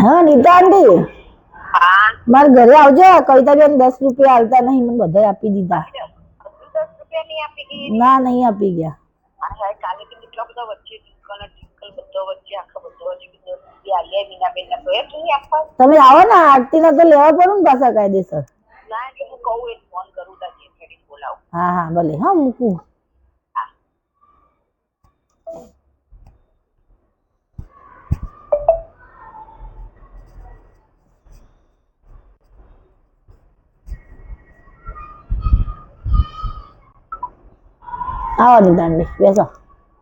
હા નીતા આંટી હા મારા ઘરે આવજો. કવિતાબેન 10 રૂપિયા આલતા નહીં, મને બધા આપી દીધા. 10 રૂપિયા નહીં આપી ગઈ? ના, નહીં આપી ગયા. હા કાલે બી કેટલા બધા વચ્ચે ટિંકલ બધો વચ્ચે આખો બધો વચ્ચે 10 રૂપિયા આલ્યા મીનાબેન ને તો એ નહીં આપવા. તમે આવો ને આરતી ના તો લેવા પડે ને પાછા કાયદેસર. ના એટલે હું કહું એ ફોન કરું તાજી ફેરી બોલાવું. હા હા ભલે. હા મૂકું. આવો નીતાંડી બેસો.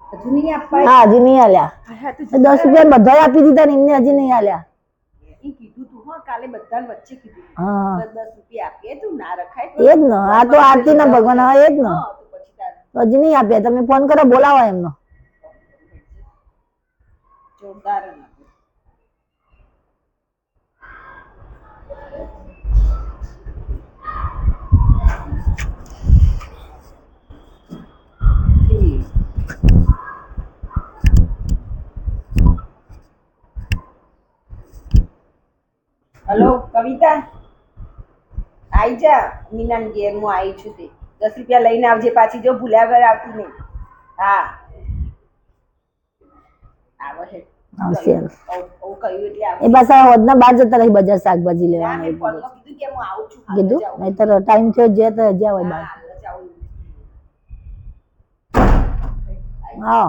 હજુ નહીં આપવા? હા હજી નહીં આલ્યા. હા તો 10 રૂપિયા બધા આપી દીધા ને એમને હજી નહીં આલ્યા. એ કીધું તું હો કાલે બધા વચ્ચે કીધું હા 10 રૂપિયા આપીએ તું ના રખાય એ જ ને. આ તો આરતી ના ભગવાન. હા એ જ ને. હા તો પછી તારે તો હજી નહીં આપ્યા. તમે ફોન કરો, બોલાવો એમનો. જોરદાર હેલો કવિતા આઈ જા મીનાન ઘેર હું આવી છું તે 10 રૂપિયા લઈને આવજે પાછી જો ભૂલ્યા વગર આવતી નહીં. હા આવે છે આવશે. કહ્યું એટલે એ આવે. પાછા હોદના બહાર જતા રહી બજાર શાકભાજી લેવા. ના મેં ફોનમાં કીધું કે હું આવું છું કીધું નહીતર ટાઈમ થયો જે તો જ્યાં હોય બહાર. હા જાઉં. હા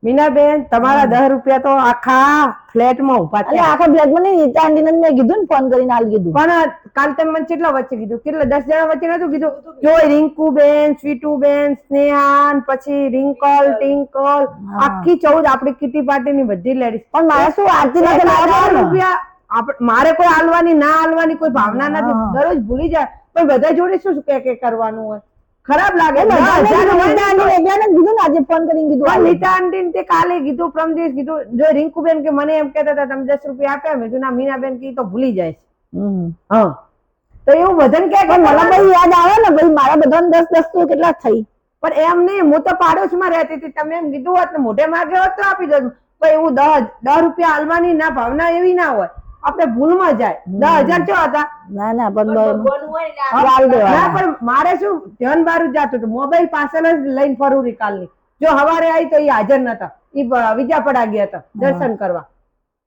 મીનાબેન તમારા 10 રૂપિયા તો આખા ફ્લેટમાં ઉભા એટલે થયા. આખા બ્લેકમાં નહીં. નીતા આંટીને મેં કીધું ને ફોન કરીને હાલ કીધું. પણ કાલ તમે મને કેટલા વચ્ચે કીધું? કેટલા 10 જણા વચ્ચે નતું કીધું? જો રિંકુબેન, સ્વીટુબેન, સ્નેહાન, પછી રિંકલ, ટિંકલ, આખી 14 આપણી કીટી પાર્ટીની બધી લેડીઝ. પણ મારે શું આરતી ના તો લાવવા પડે ને. રૂપિયા મારે કોઈ આલવાની ના આલવાની કોઈ ભાવના નથી. હા. દરરોજ ભૂલી જાય પણ બધા જોડે શું કે કરવાનું હોય? ખરાબ લાગે. બધાને કીધું, નીતા આંટીને એકલાને જ કીધું ને આજે ફોન કરીને કીધું પણ હાલ. નીતા આંટીને તે કાલે કીધું, પરમ દિવસ કીધું. જો રિંકુબેન કે મને એમ કહેતા હતા તમે 10 રૂપિયા આપ્યા. મેં કીધું ના મીનાબેન કે ઈ તો ભૂલી જાય છે. હમ. હા તો એવું બધાને કે પણ મને ભાઈ યાદ આવે ને ભાઈ મારા બધાને 10 તો કેટલા થઈ. પણ એમ નહીં, હું તો પાડોશમાં રહેતી હતી. તમે એમ કીધું હોત ને મોઢે માગે હોત તો આપી દો. પણ એવું 10 રૂપિયા આલવાની ના ભાવના એવી ના હોય. આપણે ભૂલમાં જાય. 10,000 કેવા હતા? ના ના પણ ભગવાન હોય ને હાલ ના દેવા. પણ મારે શું ધ્યાન બારું જતું હતું. મોબાઈલ પાછળ જ લઈને ફરું કાલની. જો હવારે આવી તો એ હાજર નતા. એ વિજાપડા ગયા હતા દર્શન કરવા.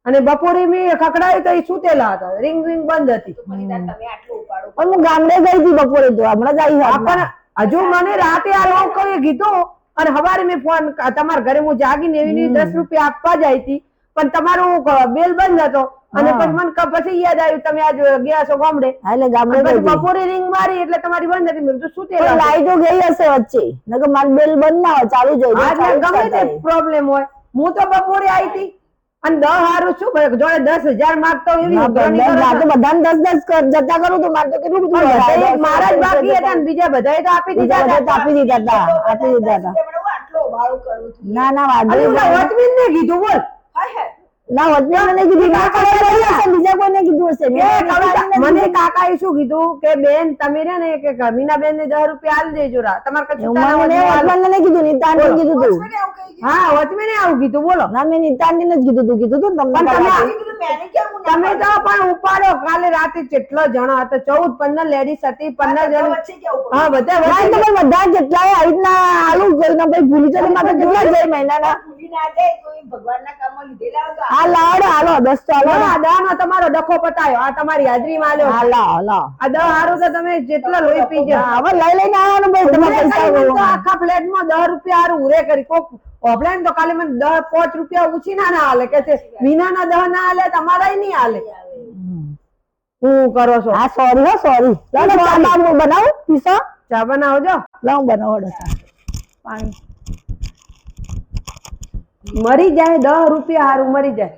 અને બપોરે મેં ખકડાયું તો એ સુતેલા હતા. રિંગ બંધ હતી. પછી તાર તમે આટલું ઉપાડો. પણ હું ગામડે ગઈ હતી બપોરે તો હમણાં જ આવી પણ હજુ મને રાતે આ લોકોએ કીધું અને હવારે મેં ફોન તમારા ઘરે હું જાગીને એવી 10 રૂપિયા આપવા જ આવી હતી. પણ તમારું બેલ બંધ હતો અને પછી મને પછી યાદ આવ્યું તમે આજ ગયા છો ગામડે. એટલે ગામડે પછી ગઈ હતી. બપોરે રિંગ મારી એટલે તમારી બંધ હતી. મેં કીધું શું તે પણ લાઈટો ગઈ હશે વચ્ચે. નકર મારું બિલ બંધ ના હોય, ચાલુ જ હોય. આજે ગમે તે પ્રોબ્લેમ હોય. હું તો બપોરે આવી હતી અને 10 હારું શું જોડે 10,000 માંગતો એવી ઉઘરાણી કરો છો. બધાને 10 જતા કરું તો મારે તો કેટલું બધું પણ વધારે. બધાએ મારા જ બાકી હતા ને બીજા બધાએ તો આપી બીજા દીધા બધા તો આપી દીધા હતા. આપી દીધા હતા. આટલો ઉબાળો કરું છું. ના ના વાંધો અને નહીં. વચમીન ને કીધું બોલ હાય હાય ના વચમાં મને કીધું ના ખબર પડી હશે, બીજા કોઈને કીધું હશે. કે કવિતા મને કાકાએ શું કીધું કે બેન તમે રે ને કે મીનાબેન ને 10 રૂપિયા આલી દેજો રા તમારે કઈ મને વચમાં કીધું નીતા આંટીને કીધું તું. મને આવું કહી ગયું. હા વચમીને આવું કીધું બોલો. ના મેં નીતા આંટીને જ કીધું તું. કીધું તું ને તમને પણ તમે કાલે. મેં કીધું મેને કેમ હું ના તમે તો પણ ઉપાડો. કાલે રાતે કેટલો જણા હતા? 14-15 લેડીઝ હતી. 15 પાડું? જણ. વચ્ચે કેવું હા બધા ના, એ તો વચ્ચે. પણ બધા જેટલા આવી રીતના આલુ ગઈ ભાઈ ભૂલી જાય મારે કેટલા જાય મહિનાના. ભૂલી ના જાય તો એ ભગવાનના કામમાં લીધેલા હોય તો હા લાવડો હાલો 10 તો હાલો. ના, 10 નો તમારો ડખો પતાયો. આ તમારી હાજરીમાં આલ્યો. હા લાવો લાવો. આ 10 હારું તો તમે જેટલા લોહી પી હા, જાવ. હવે લઈ લઈને આવવાનું ભાઈ તમારે ઉરે પૈસા કરી મને તો લેવાના. આખા ફ્લેટમાં 10 રૂપિયા હારું ઉરે કરી. કોક ઓફલાઈન તો ખાલી મને 5 રૂપિયા ઉછી ના હાલે કે છે વિનાના 10 ના હાલે તમારાય નહીં હાલે. હું કરો છો? હા સોરી હો સોરી. લાવો ચા બા હું બનાવું પીસો. ચા બનાવજો. લાવો બનાવો ચા. પાણી. મરી જાય 10 રૂપિયા હારું મરી જાય.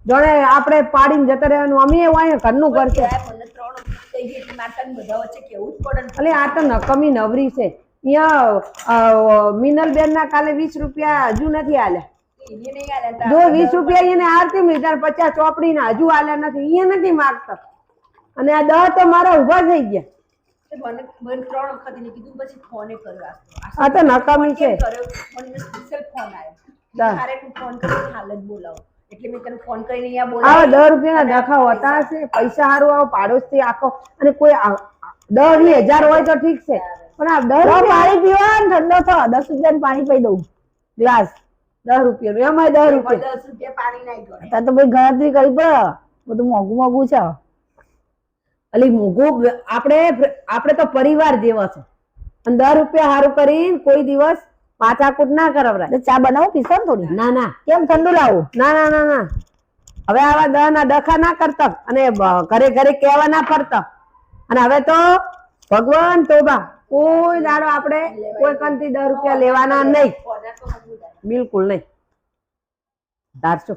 જોડે આપણે પાડીને જતા રહેવાનું. અમે એવું અહીંયા ઘરનું કરશે. મને 3 થઈ ગઈ એટલે માતાને બધા વચ્ચે કેવું જ પડે ને. એટલે આ તો નકમી નવરી છે. અહીંયા મિનલબેન ના કાલે 20 રૂપિયા હજુ નથી આલ્યા. એને નહીં આલ્યા જો 20 રૂપિયા એને આરતી મળી 50 ચોપડી ના હજુ આલ્યા નથી. એ નથી માગતા. અને આ 10 તો મારા ઉભા થઈ ગયા. મને 3 વખત એને કીધું પછી ફોને કર્યો. આ તો નકામી છે. કર્યો મને સ્પેશિયલ ફોન આવ્યો. તારે તું ફોન કરીને હાલ જ બોલાવો. એટલે મેં તને ફોન કરીને અહીંયા આવા બોલાવી 10 રૂપિયાના ડખા હોતા હશે, પૈસા સારું આવો પાડોશથી આખો, અને કોઈ 10,000 હોય તો ઠીક છે, પણ આ 10 લો, રૂપિયા પાણી પીવા ને ઠંડો થો, 10 રૂપિયાનું પાણી પી દઉં ગ્લાસ. 10 રૂપિયાનું, એમાંય 10 રૂપિયા. 10 રૂપિયા પાણી નાઈ ગયો અત્યારે તો ભાઈ ગણતરી કરવી પડે, બધું મોંઘું મોંઘું છે. અલી મોઘું, આપણે તો પરિવાર જેવા છે, અને 10 રૂપિયા સારું કરીને કોઈ દિવસ પાચાકૂટ ના કરાવરાય. તો ચા બનાવું, પીશો ને થોડી? ના ના કેમ ઠંડુ લાવું? ના ના ના ના, હવે આવા 10 ના ડખા ના કરતા, અને ઘરે ઘરે કહેવા ના પડતા. અને હવે તો ભગવાન તોબા, કોઈ દાડો આપણે કોઈ કંથી 10 રૂપિયા લેવાના નહીં, બિલકુલ નહીં. ધારશો